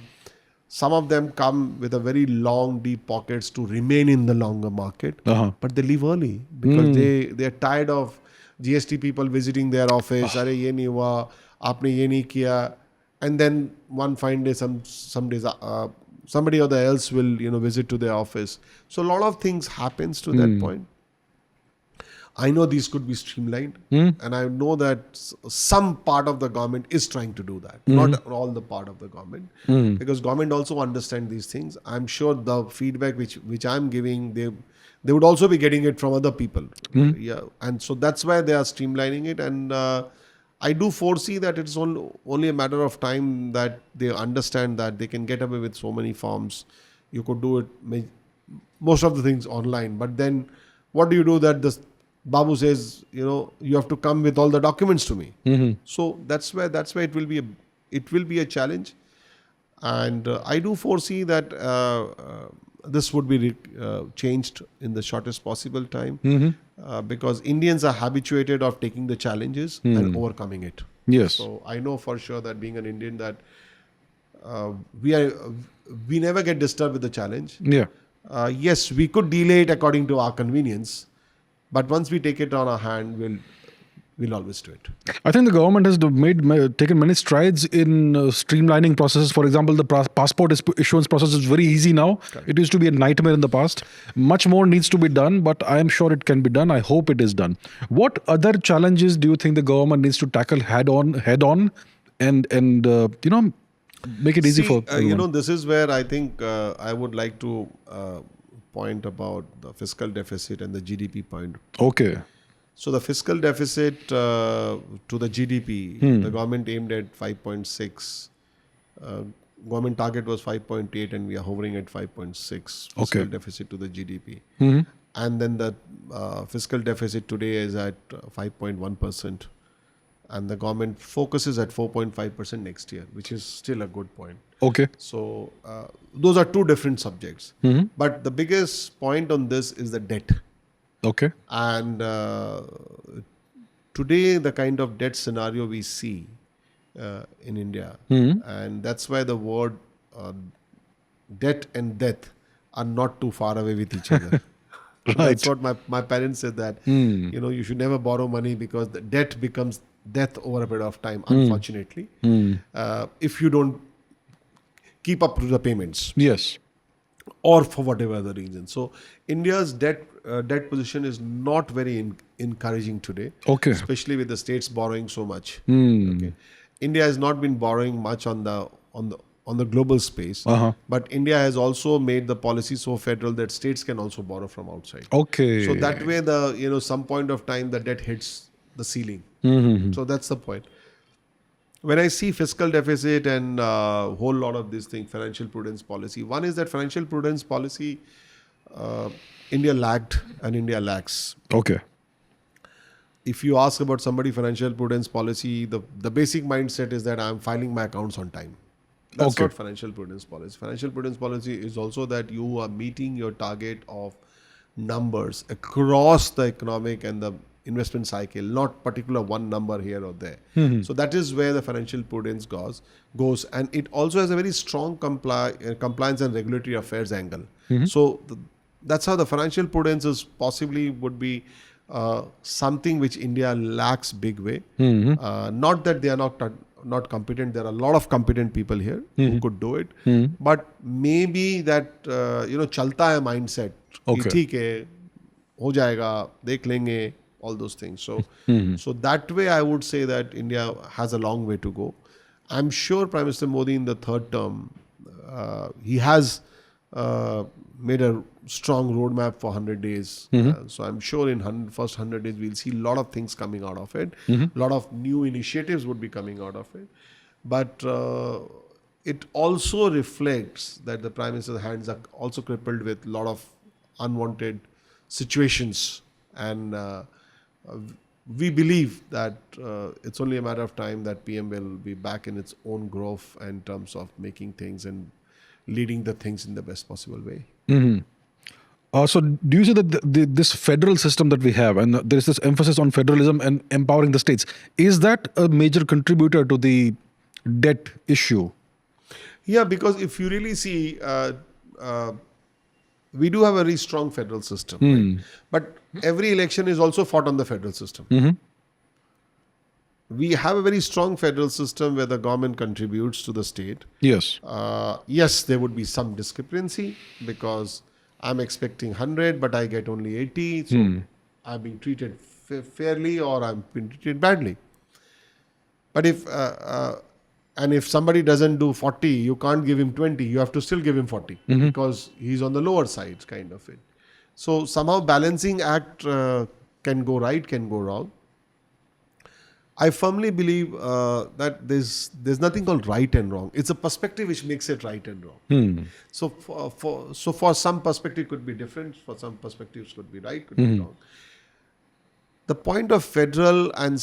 Speaker 2: some of them come with a very long, deep pockets to remain in the longer market, but they leave early because they are tired of GST people visiting their office. Arey ye nahi hua, aapne ye nahi kiya, and then one fine day, some days somebody or the else will visit to their office. So a lot of things happens to that point. I know these could be streamlined, and I know that some part of the government is trying to do that. Not all the part of the government, because government also understand these things. I'm sure the feedback which I'm giving, they would also be getting it from other people. Yeah, and so that's why they are streamlining it. And I do foresee that it's only a matter of time that they understand that they can get away with so many forms. You could do it most of the things online, but then what do you do that this Babu says, you have to come with all the documents to me. So that's where it will be a challenge, and I do foresee that this would be changed in the shortest possible time, because Indians are habituated of taking the challenges and overcoming it.
Speaker 1: Yes.
Speaker 2: So I know for sure that being an Indian that we never get disturbed with the challenge.
Speaker 1: Yeah.
Speaker 2: Yes, we could delay it according to our convenience. But once we take it on our hand, we'll always do it.
Speaker 1: I think the government has taken many strides in streamlining processes. For example, the passport issuance process is very easy now. Correct. It used to be a nightmare in the past. Much more needs to be done, but I am sure it can be done. I hope it is done. What other challenges do you think the government needs to tackle head on, and make it easy for everyone?
Speaker 2: This is where I think I would like to point about the fiscal deficit and the GDP point.
Speaker 1: Okay.
Speaker 2: So the fiscal deficit to the GDP, the government aimed at 5.6. Government target was 5.8, and we are hovering at 5.6 fiscal deficit to the GDP. And then the fiscal deficit today is at 5.1%. And the government focuses at 4.5% next year, which is still a good point.
Speaker 1: Okay.
Speaker 2: So those are two different subjects. But the biggest point on this is the debt.
Speaker 1: Okay.
Speaker 2: And today, the kind of debt scenario we see in India, and that's why the word debt and death are not too far away with each other.
Speaker 1: Right.
Speaker 2: That's what my parents said, that you should never borrow money because the debt becomes death over a period of time, unfortunately, if you don't keep up to the payments.
Speaker 1: Yes.
Speaker 2: Or for whatever other reason. So India's debt position is not very encouraging today.
Speaker 1: Okay.
Speaker 2: Especially with the states borrowing so much. Okay. India has not been borrowing much on the global space, but India has also made the policy so federal that states can also borrow from outside.
Speaker 1: Okay.
Speaker 2: So that way, some point of time the debt hits the ceiling. So that's the point. When I see fiscal deficit and a whole lot of these things, financial prudence policy, one is that financial prudence policy, India lagged and India lacks.
Speaker 1: Okay.
Speaker 2: If you ask about somebody financial prudence policy, the basic mindset is that I'm filing my accounts on time. That's not financial prudence policy. Financial prudence policy is also that you are meeting your target of numbers across the economic and the investment cycle, not particular one number here or there. So that is where the financial prudence goes, and it also has a very strong compliance and regulatory affairs angle. So that's how the financial prudence is possibly would be something which India lacks big way. Not that they are not competent. There are a lot of competent people here who could do it. But maybe that chalta hai mindset.
Speaker 1: Okay.
Speaker 2: ठीक है, हो जाएगा, देख लेंगे, all those things. So that way I would say that India has a long way to go. I'm sure Prime Minister Modi in the third term, he has made a strong roadmap for 100 days. So I'm sure in first 100 days we'll see a lot of things coming out of it. A lot of new initiatives would be coming out of it. But it also reflects that the Prime Minister's hands are also crippled with a lot of unwanted situations. And we believe that it's only a matter of time that PM will be back in its own growth in terms of making things and leading the things in the best possible way.
Speaker 1: So do you see that this federal system that we have, and there is this emphasis on federalism and empowering the states, is that a major contributor to the debt issue?
Speaker 2: Yeah, because if you really see, we do have a very strong federal system. Right? But every election is also fought on the federal system. We have a very strong federal system where the government contributes to the state.
Speaker 1: Yes.
Speaker 2: Yes, there would be some discrepancy because I'm expecting 100, but I get only 80. So I'm being treated fairly or I'm being treated badly. But if somebody doesn't do 40, you can't give him 20. You have to still give him 40 because he's on the lower side, kind of it. So somehow balancing act can go right, can go wrong. I firmly believe that there's nothing called right and wrong. It's a perspective which makes it right and wrong. So for some perspective could be different. For some perspectives could be right, could be wrong. The point of federal and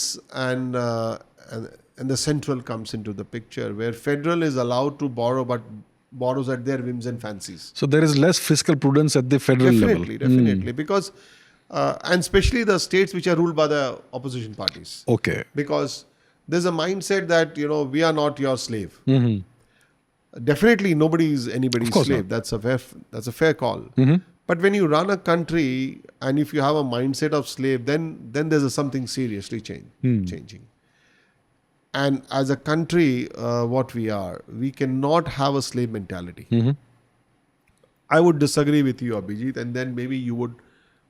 Speaker 2: the central comes into the picture, where federal is allowed to borrow, but borrows at their whims and fancies.
Speaker 1: So there is less fiscal prudence at the federal level.
Speaker 2: Definitely, because and especially the states which are ruled by the opposition parties.
Speaker 1: Okay.
Speaker 2: Because there's a mindset that we are not your slave. Definitely, nobody is anybody's slave. That's a fair call. But when you run a country and if you have a mindset of slave, then there's something seriously changing. And as a country, what we cannot have a slave mentality. I would disagree with you, Abhijit, and then maybe you would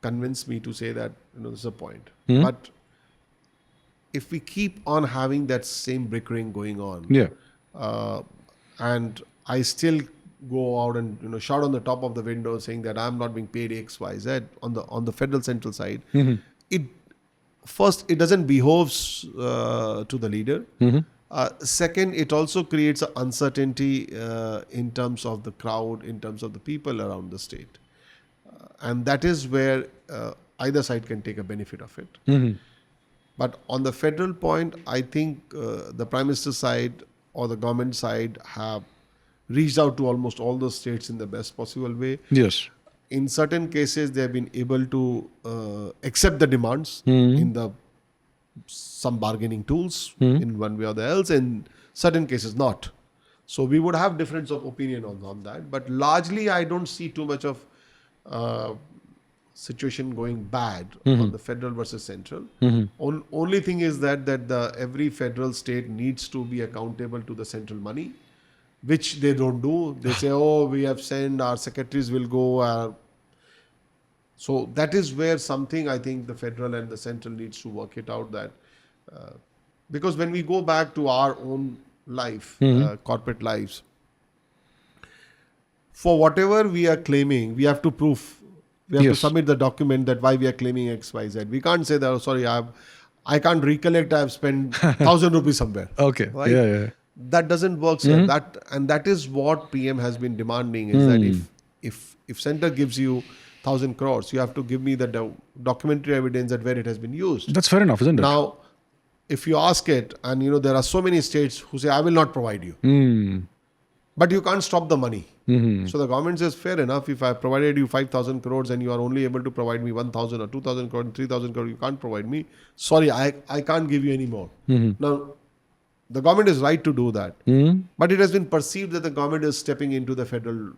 Speaker 2: convince me to say that this is a point. But if we keep on having that same brick ring going on, and I still go out and shout on the top of the window saying that I'm not being paid X, Y, Z on the federal central side, it doesn't behove to the leader. Second, it also creates an uncertainty in terms of the crowd, in terms of the people around the state. And that is where either side can take a benefit of it. But on the federal point, I think the Prime Minister's side or the government side have reached out to almost all the states in the best possible way.
Speaker 1: Yes.
Speaker 2: In certain cases, they have been able to accept the demands in some bargaining tools in one way or the else. In certain cases, not. So we would have difference of opinion on that. But largely, I don't see too much of situation going bad on the federal versus central. Only thing is that every federal state needs to be accountable to the central money, which they don't do. They say, we have sent, our secretaries will go. So that is where something I think the federal and the central needs to work it out. That because when we go back to our own life, corporate lives, for whatever we are claiming, we have to prove. We have to submit the document that why we are claiming X, Y, Z. We can't say that, sorry, I can't recollect I've spent 1,000 rupees somewhere.
Speaker 1: Okay.
Speaker 2: Right?
Speaker 1: Yeah.
Speaker 2: That doesn't work, sir. That is what PM has been demanding, is that if center gives you 1,000 crores, you have to give me the documentary evidence that where it has been used.
Speaker 1: That's fair enough, isn't it?
Speaker 2: Now, if you ask it, and there are so many states who say, I will not provide you. But you can't stop the money. So the government says, fair enough, if I provided you 5,000 crores and you are only able to provide me 1,000 or 2,000 crores, 3,000 crores, you can't provide me. Sorry, I can't give you any more. Now, the government is right to do that. But it has been perceived that the government is stepping into the federal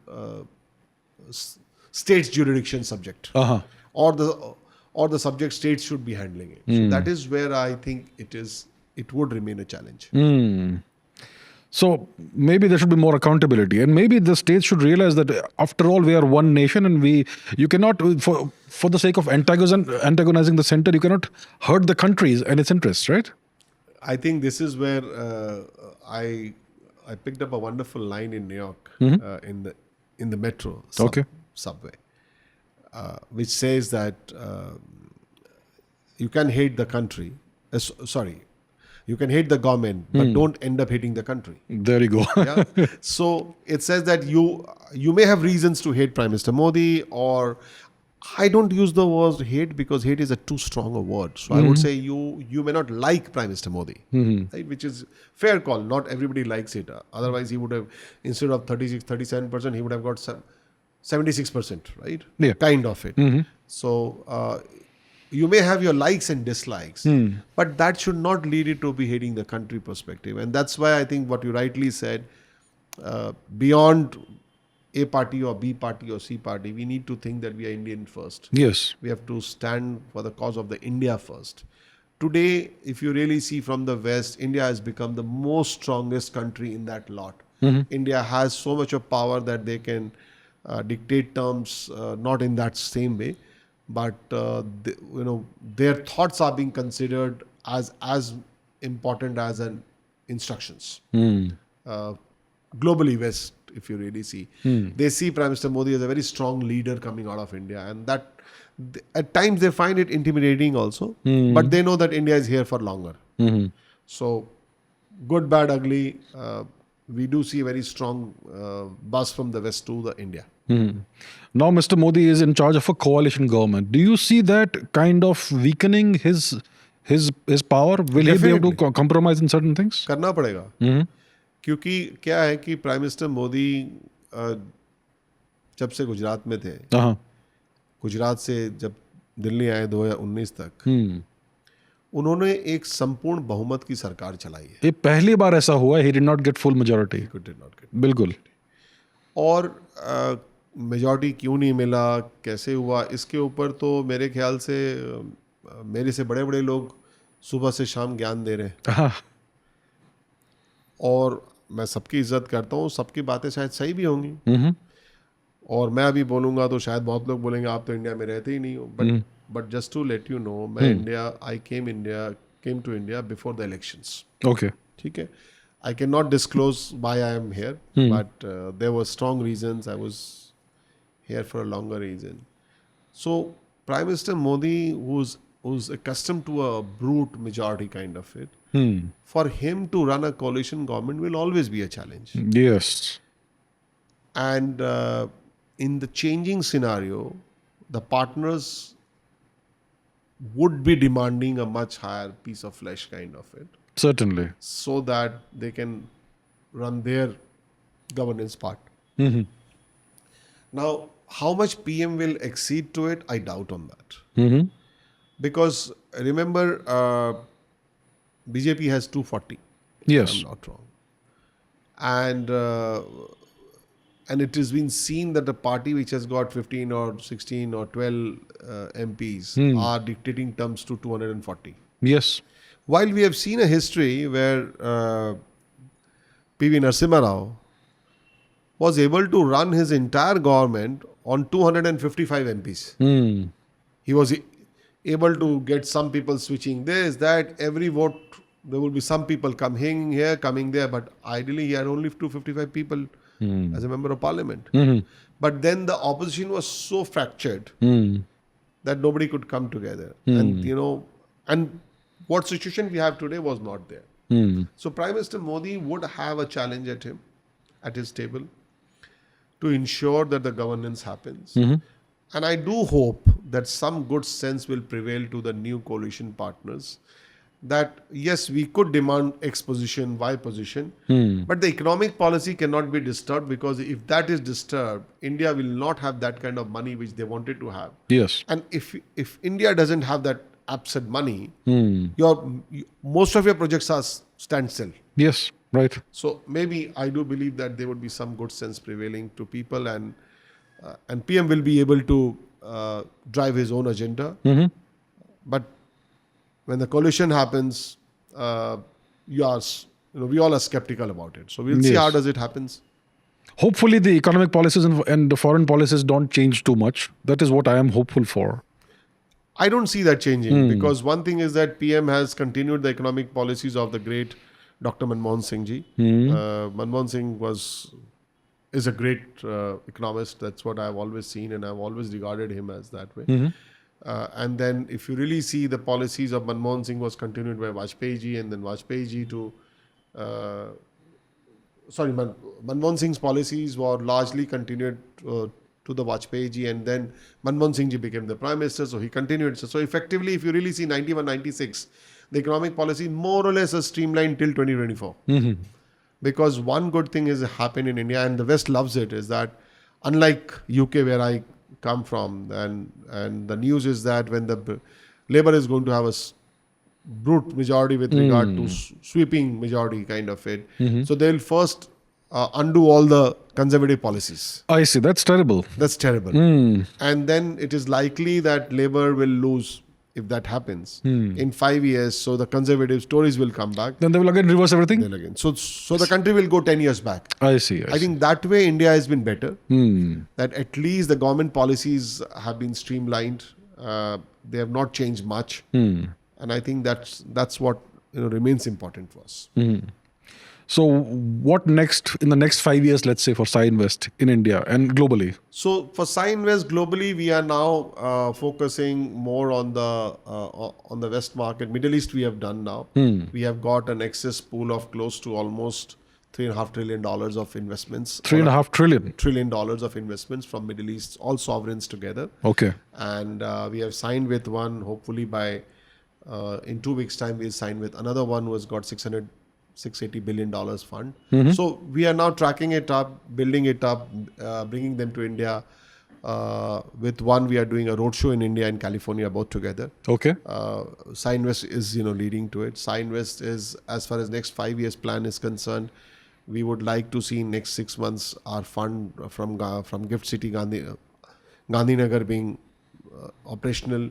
Speaker 2: state's jurisdiction subject. Or or the subject states should be handling it. So that is where I think it would remain a challenge.
Speaker 1: So maybe there should be more accountability, and maybe the states should realize that after all, we are one nation, and you cannot, for the sake of antagonizing the center, you cannot hurt the countries and its interests, right?
Speaker 2: I think this is where I picked up a wonderful line in New York in the metro subway, which says that you can hate the country. You can hate the government, but don't end up hating the country.
Speaker 1: There you go.
Speaker 2: Yeah? So it says that you may have reasons to hate Prime Minister Modi, or I don't use the word hate because hate is a too strong a word. So I would say you may not like Prime Minister Modi, right? Which is fair call. Not everybody likes it. Otherwise, he would have, instead of 37%, he would have got 76%, right?
Speaker 1: Yeah.
Speaker 2: Kind of it. So you may have your likes and dislikes, but that should not lead you to be hating the country perspective. And that's why I think what you rightly said, beyond A party or B party or C party, we need to think that we are Indian first.
Speaker 1: Yes.
Speaker 2: We have to stand for the cause of the India first. Today, if you really see from the West, India has become the most strongest country in that lot. India has so much of power that they can dictate terms, not in that same way, but their thoughts are being considered as important as an instructions. Globally, West, if you really see, they see Prime Minister Modi as a very strong leader coming out of India, and that at times they find it intimidating also, but they know that India is here for longer. So, good, bad, ugly, we do see a very strong buzz from the West to the India.
Speaker 1: Now, Mr. Modi is in charge of a coalition government. Do you see that kind of weakening his power? Will he be able to compromise in certain things?
Speaker 2: करना पड़ेगा, क्योंकि क्या है कि prime minister Modi जब से गुजरात में थे, गुजरात से जब दिल्ली आए 2019 तक, उन्होंने एक संपूर्ण बहुमत की सरकार चलाई है.
Speaker 1: ये पहली बार ऐसा हुआ है. He did not get full majority. बिल्कुल.
Speaker 2: और मेजॉरिटी क्यों नहीं मिला, कैसे हुआ, इसके ऊपर तो मेरे ख्याल से मेरे से बड़े बड़े लोग सुबह से शाम ज्ञान दे रहे हैं. और मैं सबकी इज्जत करता हूँ, सबकी बातें शायद सही भी होंगी, और मैं अभी बोलूँगा तो शायद बहुत लोग बोलेंगे आप तो इंडिया में रहते ही नहीं हो. But just to let you know, मैं I came to India before the elections.
Speaker 1: Okay,
Speaker 2: ठीक है. I cannot disclose why I am here, but there were strong reasons. I was here for a longer reason. So Prime Minister Modi, who's accustomed to a brute majority kind of it, for him to run a coalition government will always be a challenge.
Speaker 1: Yes.
Speaker 2: And in the changing scenario, the partners would be demanding a much higher piece of flesh kind of it.
Speaker 1: Certainly.
Speaker 2: So that they can run their governance part. Now, how much PM will accede to it, I doubt on that. Because remember, BJP has 240.
Speaker 1: Yes.
Speaker 2: If I'm not wrong. And it has been seen that the party which has got 15 or 16 or 12 MPs are dictating terms to 240.
Speaker 1: Yes.
Speaker 2: While we have seen a history where P.V. Narasimha Rao was able to run his entire government on 255 MPs. He was able to get some people switching this, that, every vote, there will be some people coming here, coming there, but ideally he had only 255 people as a member of parliament. But then the opposition was so fractured that nobody could come together. And what situation we have today was not there. So Prime Minister Modi would have a challenge at his table to ensure that the governance happens. And I do hope that some good sense will prevail to the new coalition partners, that yes, we could demand X position, Y position, but the economic policy cannot be disturbed, because if that is disturbed, India will not have that kind of money which they wanted to have.
Speaker 1: Yes.
Speaker 2: And if India doesn't have that absent money, most of your projects are standstill.
Speaker 1: Yes, right.
Speaker 2: So maybe I do believe that there would be some good sense prevailing to people, and PM will be able to drive his own agenda.
Speaker 1: Mm-hmm.
Speaker 2: But when the coalition happens, we all are skeptical about it. So we'll see how
Speaker 1: Yes.
Speaker 2: does it happens.
Speaker 1: Hopefully, the economic policies and the foreign policies don't change too much. That is what I am hopeful for.
Speaker 2: I don't see that changing because one thing is that PM has continued the economic policies of the great Dr. Manmohan Singh ji. Manmohan Singh is a great economist. That's what I've always seen, and I've always regarded him as that way. And then if you really see the policies of Manmohan Singh was continued by Vajpayee ji, and then Vajpayee ji to Manmohan Singh's policies were largely continued to the Vajpayee ji, and then Manmohan Singh ji became the Prime Minister, so he continued. So effectively, if you really see 91, 96, the economic policy more or less is streamlined till 2024. Because one good thing has happened in India, and the West loves it, is that unlike UK where I come from, and the news is that when the Labour is going to have a brute majority with regard to sweeping majority kind of it. So they'll first undo all the conservative policies.
Speaker 1: I see. That's terrible.
Speaker 2: That's terrible. And then it is likely that Labour will lose if that happens in 5 years. So the conservative Tories will come back.
Speaker 1: Then they will again reverse everything?
Speaker 2: Then again. So the country will go 10 years back.
Speaker 1: I see.
Speaker 2: I think that way India has been better. That at least the government policies have been streamlined. They have not changed much. And I think that's what remains important for us.
Speaker 1: So what next in the next 5 years, let's say, for SayeNvest in India and globally?
Speaker 2: So for SayeNvest globally, we are now focusing more on the West market. Middle East we have done now. We have got an excess pool of close to almost $3.5 trillion of investments.
Speaker 1: $3.5 trillion.
Speaker 2: $3 trillion of investments from Middle East, all sovereigns together.
Speaker 1: Okay.
Speaker 2: And we have signed with one. Hopefully by in 2 weeks' time, we'll sign with another one who has got $680 billion fund. So we are now tracking it up, building it up, bringing them to India. With one, we are doing a roadshow in India and California, both together.
Speaker 1: Okay.
Speaker 2: SayeNvest is leading to it. SayeNvest is, as far as next 5 years plan is concerned, we would like to see in next 6 months our fund from Gift City Gandhinagar being operational.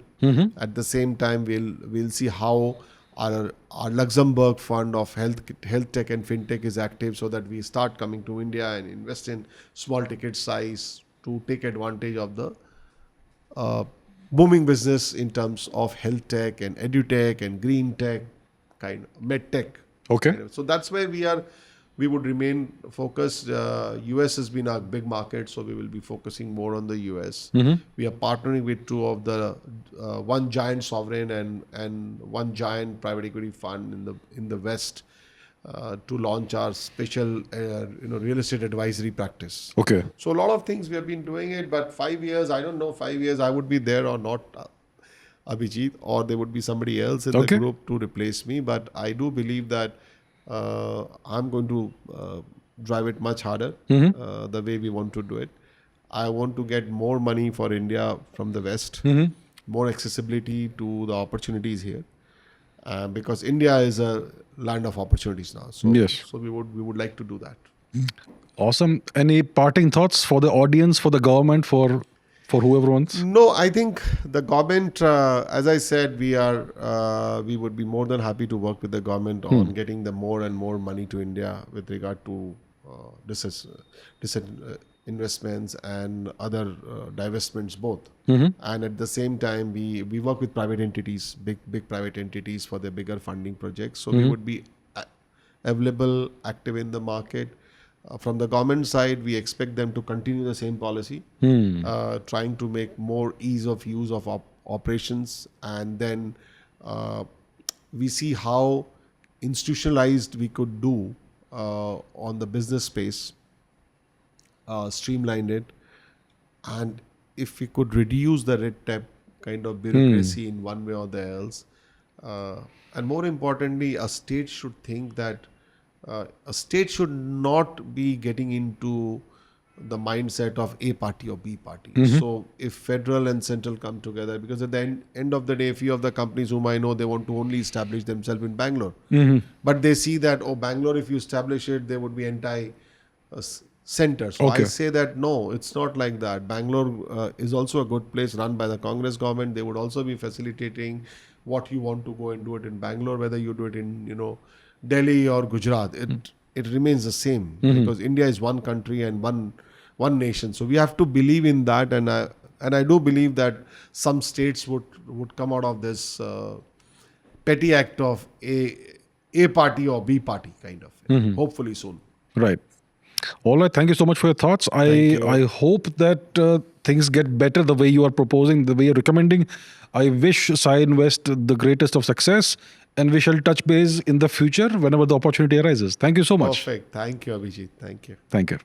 Speaker 2: At the same time, we'll see how our Luxembourg fund of health tech and fintech is active, so that we start coming to India and invest in small ticket size to take advantage of the booming business in terms of health tech and edu tech and green tech, kind of med tech.
Speaker 1: Okay.
Speaker 2: So that's where we would remain focused. US has been our big market, so we will be focusing more on the US. We are partnering with two of the one giant sovereign and one giant private equity fund in the West to launch our special real estate advisory practice.
Speaker 1: Okay.
Speaker 2: So a lot of things we have been doing it, but 5 years, I don't know, 5 years I would be there or not, Abhijit, or there would be somebody else in the group to replace me. But I do believe that I'm going to drive it much harder the way we want to do it. I want to get more money for India from the West, more accessibility to the opportunities here, because India is a land of opportunities now. So,
Speaker 1: Yes.
Speaker 2: So we would like to do that.
Speaker 1: Awesome. Any parting thoughts for the audience, for the government, for whoever wants?
Speaker 2: No, I think the government, as I said, we would be more than happy to work with the government on getting the more and more money to India with regard to investments and other divestments both. And at the same time, we work with private entities, big private entities for their bigger funding projects. So we would be available, active in the market. From the government side, we expect them to continue the same policy, trying to make more ease of use of operations, and then we see how institutionalized we could do on the business space, streamline it, and if we could reduce the red tape kind of bureaucracy in one way or the else. And more importantly, a state should think that a state should not be getting into the mindset of A party or B party. So if federal and central come together, because at the end of the day, a few of the companies whom I know, they want to only establish themselves in Bangalore. But they see that, Bangalore, if you establish it, there would be center. So I
Speaker 1: Okay.
Speaker 2: say that no, it's not like that. Bangalore is also a good place run by the Congress government. They would also be facilitating what you want to go and do it in Bangalore, whether you do it in Delhi or Gujarat. It remains the same because India is one country and one nation. So we have to believe in that, and I do believe that some states would come out of this petty act of A party or B party kind of. Hopefully soon.
Speaker 1: Right. All right. Thank you so much for your thoughts.
Speaker 2: you.
Speaker 1: I hope that things get better the way you are proposing, the way you're recommending. I wish SayeNvest the greatest of success, and we shall touch base in the future whenever the opportunity arises. Thank you so much.
Speaker 2: Perfect. Thank you, Abhijit. Thank you.
Speaker 1: Thank you.